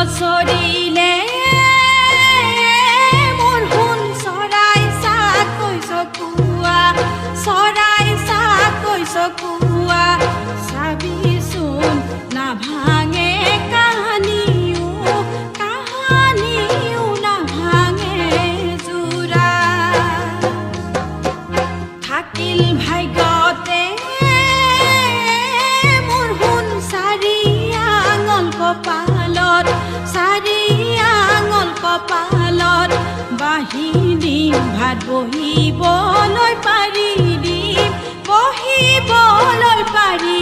চৰিলে মোৰ সোণ চৰাই চাকৈ চকুৱা চৰাই চাকৈ চকুৱা চাবিচোন নাভাঙে কাহানিও নাভাঙে জোৰা থাকিল ভাগ্যতে মোৰ সোণ চাৰি আঙল কপালত চাৰি আঙল কপালত বাহি দিম ভাত বহিবলৈ পাৰি দিম বহিবলৈ পাৰি